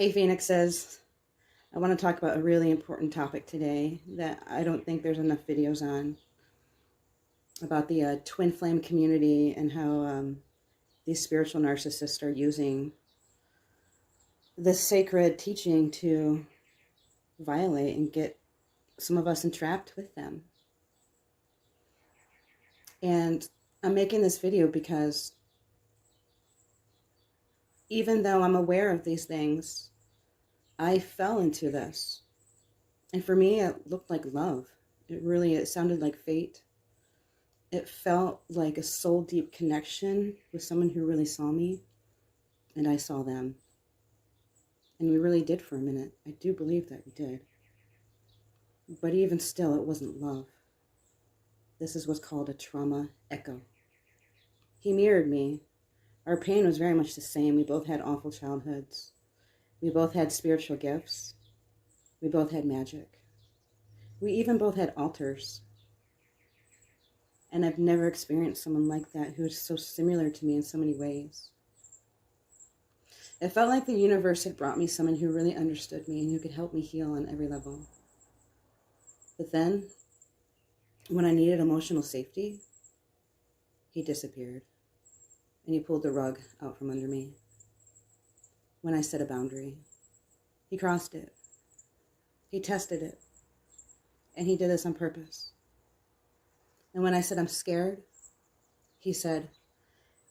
Hey Phoenixes, I want to talk about a really important topic today that I don't think there's enough videos on, about the twin flame community and how these spiritual narcissists are using this sacred teaching to violate and get some of us entrapped with them. And I'm making this video because even though I'm aware of these things, I fell into this. And for me, it looked like love. It sounded like fate. It felt like a soul deep connection with someone who really saw me, and I saw them. And we really did for a minute. I do believe that we did. But even still, it wasn't love. This is what's called a trauma echo. He mirrored me. Our pain was very much the same. We both had awful childhoods. We both had spiritual gifts. We both had magic. We even both had altars. And I've never experienced someone like that who is so similar to me in so many ways. It felt like the universe had brought me someone who really understood me and who could help me heal on every level. But then, when I needed emotional safety, he disappeared. And he pulled the rug out from under me. When I set a boundary, he crossed it. He tested it. And he did this on purpose. And when I said I'm scared, he said,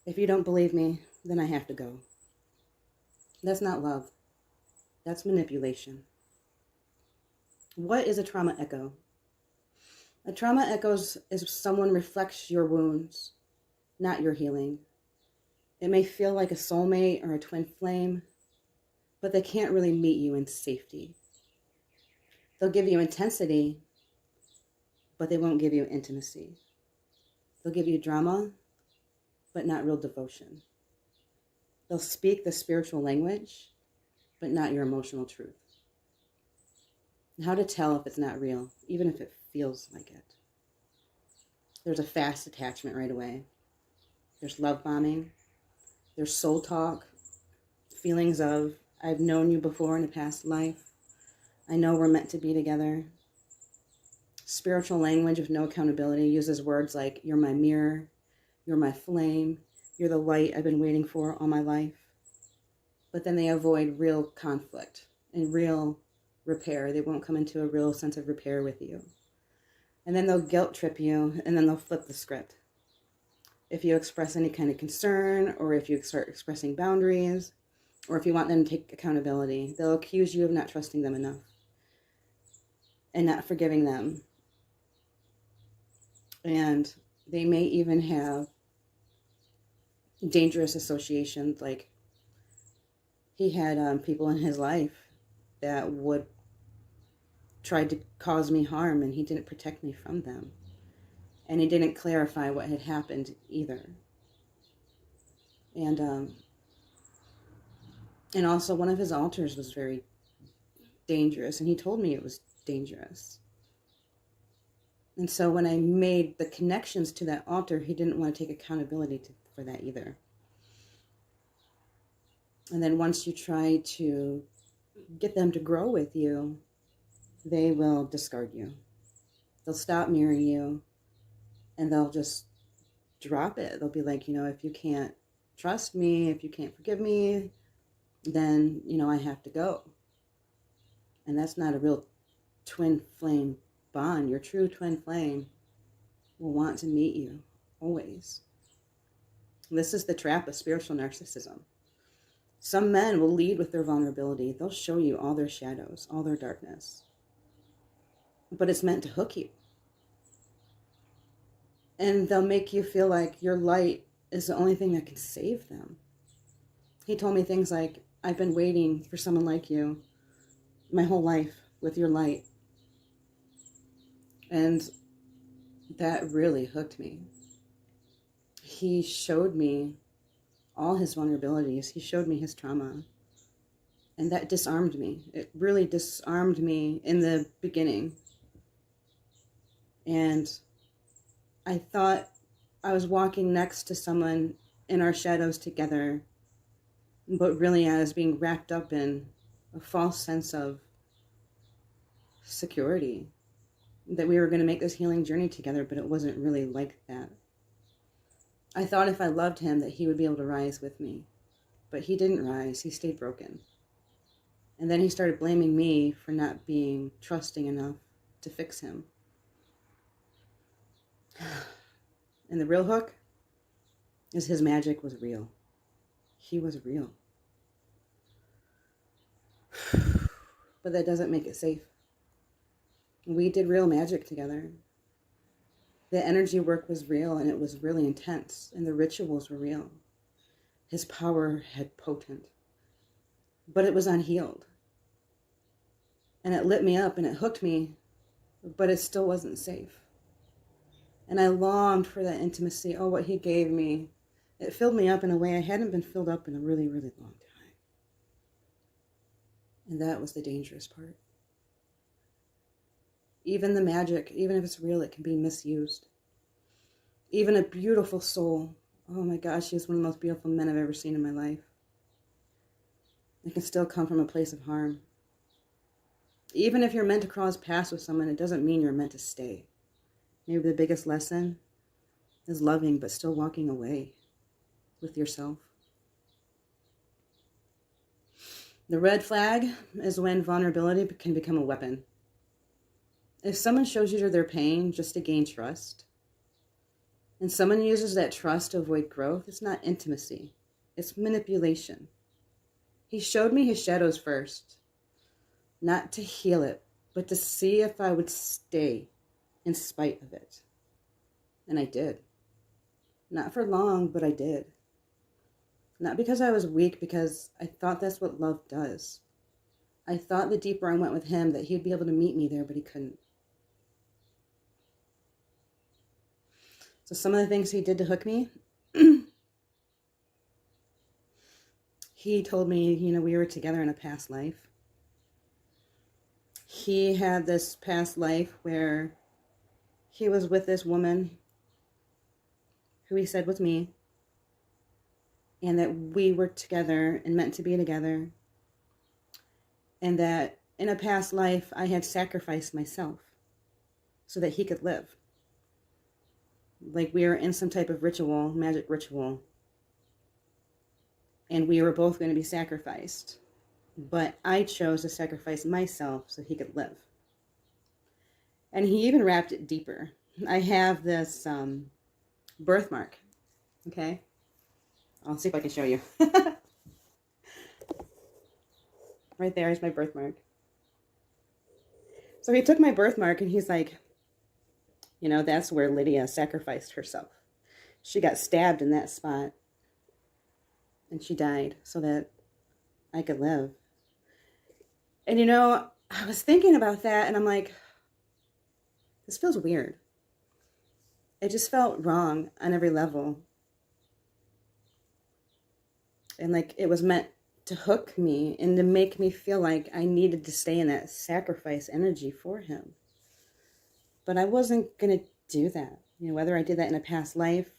if you don't believe me, then I have to go. That's not love. That's manipulation. What is a trauma echo? A trauma echo is someone reflects your wounds, not your healing. It may feel like a soulmate or a twin flame, but they can't really meet you in safety. They'll give you intensity, but they won't give you intimacy. They'll give you drama, but not real devotion. They'll speak the spiritual language, but not your emotional truth. And how to tell if it's not real, even if it feels like it. There's a fast attachment right away. There's love bombing. There's soul talk. Feelings of, I've known you before in a past life. I know we're meant to be together. Spiritual language with no accountability uses words like, you're my mirror, you're my flame, you're the light I've been waiting for all my life. But then they avoid real conflict and real repair. They won't come into a real sense of repair with you. And then they'll guilt trip you, and then they'll flip the script. If you express any kind of concern, or if you start expressing boundaries, or if you want them to take accountability, they'll accuse you of not trusting them enough and not forgiving them. And they may even have dangerous associations, like he had people in his life that would try to cause me harm, and he didn't protect me from them. And he didn't clarify what had happened either. And also one of his altars was very dangerous, and he told me it was dangerous. And so when I made the connections to that altar, he didn't want to take accountability for that either. And then once you try to get them to grow with you, they will discard you. They'll stop mirroring you, and they'll just drop it. They'll be like, if you can't trust me, if you can't forgive me, then, I have to go. And that's not a real twin flame bond. Your true twin flame will want to meet you always. This is the trap of spiritual narcissism. Some men will lead with their vulnerability. They'll show you all their shadows, all their darkness. But it's meant to hook you. And they'll make you feel like your light is the only thing that can save them. He told me things like, I've been waiting for someone like you my whole life with your light. And that really hooked me. He showed me all his vulnerabilities. He showed me his trauma. And that disarmed me. It really disarmed me in the beginning. And I thought I was walking next to someone in our shadows together, but really I was being wrapped up in a false sense of security, that we were going to make this healing journey together, but it wasn't really like that. I thought if I loved him that he would be able to rise with me, but he didn't rise. He stayed broken. And then he started blaming me for not being trusting enough to fix him. And the real hook is his magic was real. He was real. But that doesn't make it safe. We did real magic together. The energy work was real, and it was really intense, and the rituals were real. His power had potent, but it was unhealed. And it lit me up and it hooked me, but it still wasn't safe. And I longed for that intimacy. Oh, what he gave me. It filled me up in a way I hadn't been filled up in a really, really long time. And that was the dangerous part. Even the magic, even if it's real, it can be misused. Even a beautiful soul. Oh my gosh, he's one of the most beautiful men I've ever seen in my life. It can still come from a place of harm. Even if you're meant to cross paths with someone, it doesn't mean you're meant to stay. Maybe the biggest lesson is loving, but still walking away with yourself. The red flag is when vulnerability can become a weapon. If someone shows you their pain just to gain trust, and someone uses that trust to avoid growth, it's not intimacy. It's manipulation. He showed me his shadows first, not to heal it, but to see if I would stay in spite of it. And I did. Not for long, but I did. Not because I was weak, because I thought that's what love does. I thought the deeper I went with him that he'd be able to meet me there, but he couldn't. So some of the things he did to hook me, he told me, we were together in a past life. He had this past life where he was with this woman who he said was me, and that we were together and meant to be together, and that in a past life I had sacrificed myself so that he could live. Like we were in some type of ritual, magic ritual, and we were both going to be sacrificed. But I chose to sacrifice myself so he could live. And he even wrapped it deeper. I have this birthmark, okay? I'll see if I can show you. Right there is my birthmark. So he took my birthmark and he's like, that's where Lydia sacrificed herself. She got stabbed in that spot. And she died so that I could live. And I was thinking about that and I'm like, this feels weird. It just felt wrong on every level. And like it was meant to hook me and to make me feel like I needed to stay in that sacrifice energy for him. But I wasn't going to do that. Whether I did that in a past life,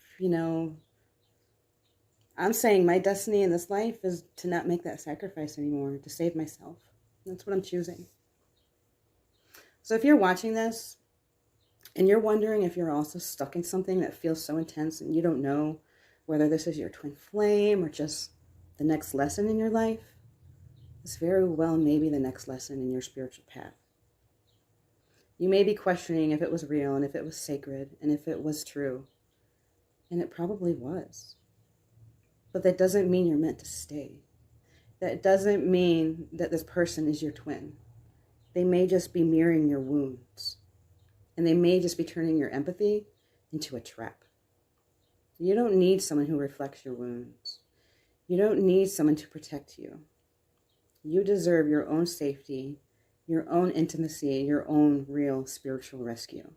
I'm saying my destiny in this life is to not make that sacrifice anymore, to save myself. That's what I'm choosing. So if you're watching this and you're wondering if you're also stuck in something that feels so intense and you don't know whether this is your twin flame or just the next lesson in your life, this very well may be the next lesson in your spiritual path. You may be questioning if it was real and if it was sacred and if it was true. And it probably was. But that doesn't mean you're meant to stay. That doesn't mean that this person is your twin. They may just be mirroring your wounds. And they may just be turning your empathy into a trap. You don't need someone who reflects your wounds. You don't need someone to protect you. You deserve your own safety, your own intimacy, your own real spiritual rescue.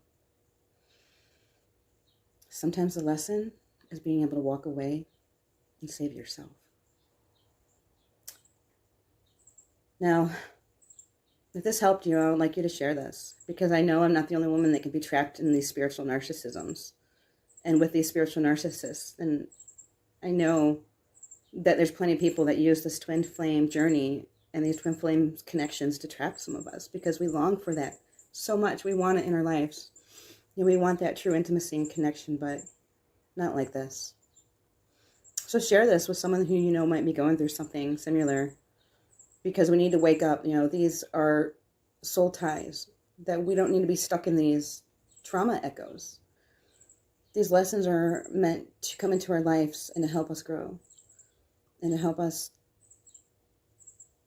Sometimes the lesson is being able to walk away and save yourself. Now, if this helped you, I would like you to share this, because I know I'm not the only woman that can be trapped in these spiritual narcissisms and with these spiritual narcissists. And I know that there's plenty of people that use this twin flame journey and these twin flame connections to trap some of us, because we long for that so much. We want it in our lives. And we want that true intimacy and connection, but not like this. So share this with someone who you know might be going through something similar, because we need to wake up. These are soul ties, that we don't need to be stuck in these trauma echoes. These lessons are meant to come into our lives and to help us grow and to help us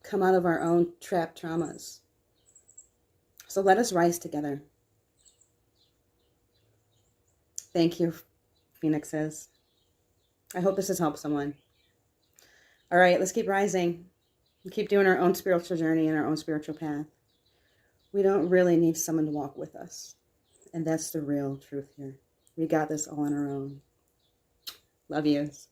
come out of our own trapped traumas. So let us rise together. Thank you, Phoenixes. I hope this has helped someone. All right, let's keep rising. We keep doing our own spiritual journey and our own spiritual path. We don't really need someone to walk with us. And that's the real truth here. We got this all on our own. Love yous.